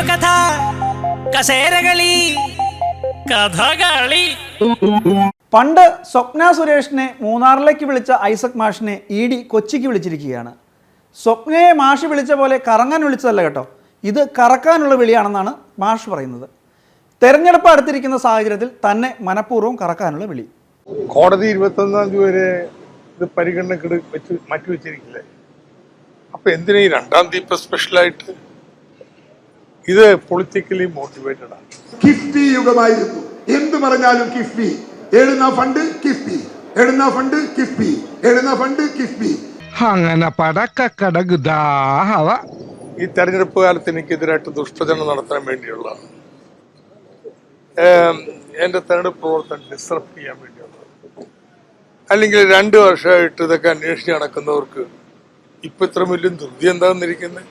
കഥ കസേരകളി കഥകളി. പണ്ട് സ്വപ്ന സുരേഷിനെ മൂന്നാറിലേക്ക് വിളിച്ച ഐസക് മാഷിനെ ഇ.ഡി. കൊച്ചിക്ക് വിളിച്ചിരിക്കുകയാണ്. സ്വപ്നയെ മാഷ് വിളിച്ച പോലെ കറങ്ങാൻ വിളിച്ചതല്ല കേട്ടോ, ഇത് കറക്കാനുള്ള വിളിയാണെന്നാണ് മാഷ് പറയുന്നത്. തെരഞ്ഞെടുപ്പ് അടുത്തിരിക്കുന്ന സാഹചര്യത്തിൽ തന്നെ മനഃപൂർവ്വം കറക്കാനുള്ള വിളി. കോടതി 21-ാം തീയതി വരെ ഇത് പരിഗണനക്ക് മാറ്റിവെച്ചിരിക്കില്ലേ? അപ്പൊ എന്തിനാ ഈ 2-ാം തീയതി ഇപ്പൊ സ്പെഷ്യലായിട്ട്? ഇത് പൊളിറ്റിക്കലി മോട്ടിവേറ്റഡ് ആണ്. കിഫ്ബി യുഗമായിരുന്നു. എന്ത് പറഞ്ഞാലും കിഫ്ബി, എഴുന്ന ഫണ്ട് കിഫ്ബി, എഴുന്ന ഫണ്ട് കിഫ്ബി, എഴുന്ന ഫണ്ട് കിഫ്ബി. അങ്ങനെ പടക്കടകുദാഹവ. ഈ തെരഞ്ഞെടുപ്പ് കാലത്ത് എനിക്കെതിരായിട്ട് ദുഷ്പ്രചരണം നടത്താൻ വേണ്ടിയുള്ളതാണ്. എന്റെ തെരഞ്ഞെടുപ്പ് പ്രവർത്തനം ഡിസ്റപ്റ്റ് ചെയ്യാൻ വേണ്ടിയുള്ളത്. അല്ലെങ്കിൽ 2 വർഷമായിട്ട് ഇതൊക്കെ അന്വേഷിച്ച് നടക്കുന്നവർക്ക് ഇപ്പൊ ഇത്ര വലിയ ധൃതി എന്താന്നിരിക്കുന്നത്?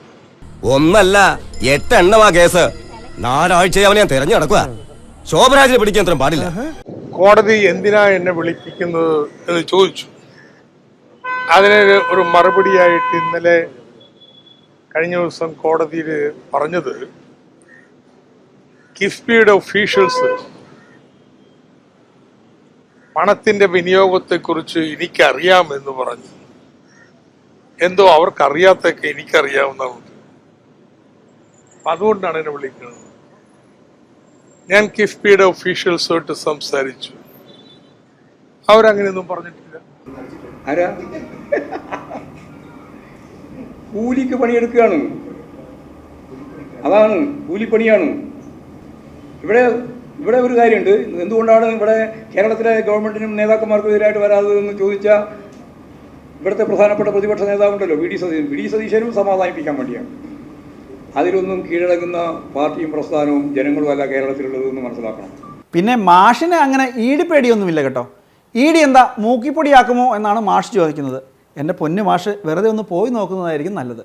ഒന്നല്ല 8 എണ്ണമാ കേസ്. 4 ആഴ്ചയാവനെ ഞാൻ തെരഞ്ഞു നടക്കുക. ശോഭരാജിനെ പിടിക്കാൻ അത്ര പാടില്ല. കോടതി എന്തിനാ എന്നെ വിളിപ്പിക്കുന്നത് എന്ന് ചോദിച്ചു. അതിന് ഒരു മറുപടിയായിട്ട് ഇന്നലെ കഴിഞ്ഞ ദിവസം കോടതിയിൽ പറഞ്ഞത്, കിഫ്ബിയുടെ ഒഫീഷ്യൽസ് പണത്തിന്റെ വിനിയോഗത്തെക്കുറിച്ച് എനിക്കറിയാമെന്ന് പറഞ്ഞു. എന്തോ അവർക്കറിയാത്തൊക്കെ എനിക്കറിയാവുന്നതുകൊണ്ട് അതുകൊണ്ടാണ് എന്നെ വിളിക്കുന്നത്. ഞാൻ കിഫ്ബിയുടെ ഒഫീഷ്യൽസുമായിട്ട് സംസാരിച്ചു. അവരങ്ങനെയൊന്നും പറഞ്ഞിട്ടില്ല. ആരാ? കൂലിക്ക് പണിയെടുക്കുകയാണ്, അതാണ് കൂലിപ്പണിയാണ്. ഇവിടെ ഒരു കാര്യമുണ്ട്. എന്തുകൊണ്ടാണ് ഇവിടെ കേരളത്തിലെ ഗവൺമെന്റിനും നേതാക്കന്മാർക്കും എതിരായിട്ട് വരാത്തതെന്ന് ചോദിച്ചാൽ, ഇവിടുത്തെ പ്രധാനപ്പെട്ട പ്രതിപക്ഷ നേതാവുണ്ടല്ലോ വി.ഡി. സതീശനും സമാധാനിപ്പിക്കാൻ വേണ്ടിയാണ്. അതിലൊന്നും കീഴടങ്ങുന്ന പാർട്ടിയും പ്രസ്ഥാനവും ജനങ്ങളും അല്ല കേരളത്തിലുള്ളതെന്ന് മനസ്സിലാക്കണം. പിന്നെ മാഷിന് അങ്ങനെ ഇ.ഡി. പേടിയൊന്നുമില്ല കേട്ടോ. ഇ.ഡി. എന്താ മൂക്കിപ്പൊടിയാക്കുമോ എന്നാണ് മാഷ് ചോദിക്കുന്നത്. എൻ്റെ പൊന്നു മാഷ്, വെറുതെ ഒന്ന് പോയി നോക്കുന്നതായിരിക്കും നല്ലത്.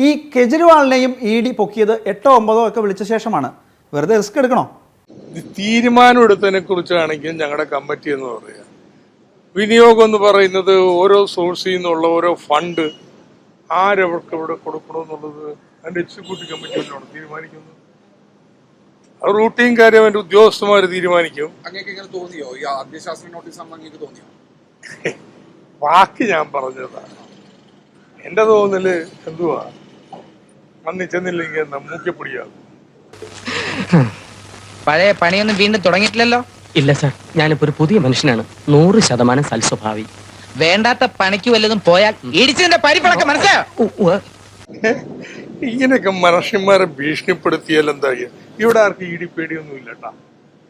ഈ കെജ്രിവാളിനെയും ഇ.ഡി. പൊക്കിയത് 8 9 ഒക്കെ വിളിച്ച ശേഷമാണ്. വെറുതെ റിസ്ക് എടുക്കണോ? തീരുമാനം എടുത്തതിനെ കുറിച്ചാണെങ്കിൽ ഞങ്ങളുടെ കമ്മിറ്റി എന്ന് പറയാം, വിനിയോഗം എന്ന് പറയുന്നത് ഓരോ സോഴ്സിൽ നിന്നുള്ള ഓരോ ഫണ്ട് ആരവർക്ക് ഇവിടെ കൊടുക്കണമെന്നുള്ളത് അതിന്റെ എക്സിക്യൂട്ടീവ് കമ്മിറ്റിയിലാണ് തീരുമാനിക്കുന്നത്. അത് റൂട്ടീൻ കാര്യം അതിന്റെ ഉദ്യോഗസ്ഥന്മാർ തീരുമാനിക്കും. ബാക്കി ഞാൻ പറഞ്ഞതാണ്. എന്റെ തോന്നല് എന്തുവാ, വന്നി ചെന്നില്ലെങ്കിൽ എന്താ മൂക്കിപ്പൊടിയാകും. പഴയ പണിയൊന്നും വീണ്ടും തുടങ്ങിയിട്ടില്ലല്ലോ? ഇല്ല സാർ, ഞാനിപ്പോ ഒരു പുതിയ മനുഷ്യനാണ്. 100% സൽസ്വഭാവി. വേണ്ടാത്ത പണിക്ക് വല്ലതും പോയാൽ ഇടിച്ചതിന്റെ പരിപ്പളക്കം മനസ്സിലായോ? ഇങ്ങനെയൊക്കെ മനുഷ്യന്മാരെ ഭീഷണിപ്പെടുത്തിയാൽ എന്താ? ഇവിടെ ആർക്കും ഇ.ഡി. പേടിയൊന്നും ഇല്ലട്ടാ.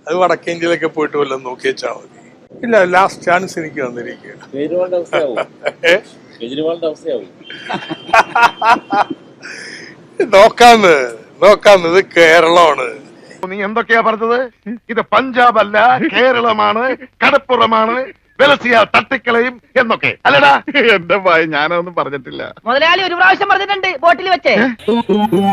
അത് വടക്കേന്ത്യയിലൊക്കെ പോയിട്ട് വല്ലതും നോക്കി വെച്ചാൽ മതി. ഇല്ല, ലാസ്റ്റ് ചാൻസ് എനിക്ക് തന്നിരിക്കുകയാണ്. നോക്കാന്ന് ഇത് കേരളമാണ്. നീ എന്തൊക്കെയാ പറഞ്ഞത്? ഇത് പഞ്ചാബ് അല്ല, കേരളമാണ്, കടപ്പുറമാണ്, വെലസിയ തട്ടിക്കളയും എന്നൊക്കെ അല്ലടാ. എന്റെ ഭയ ഞാനൊന്നും പറഞ്ഞിട്ടില്ല. മുതലാളി ഒരു പ്രാവശ്യം പറഞ്ഞിട്ടുണ്ട് ബോട്ടിൽ വെച്ചേ.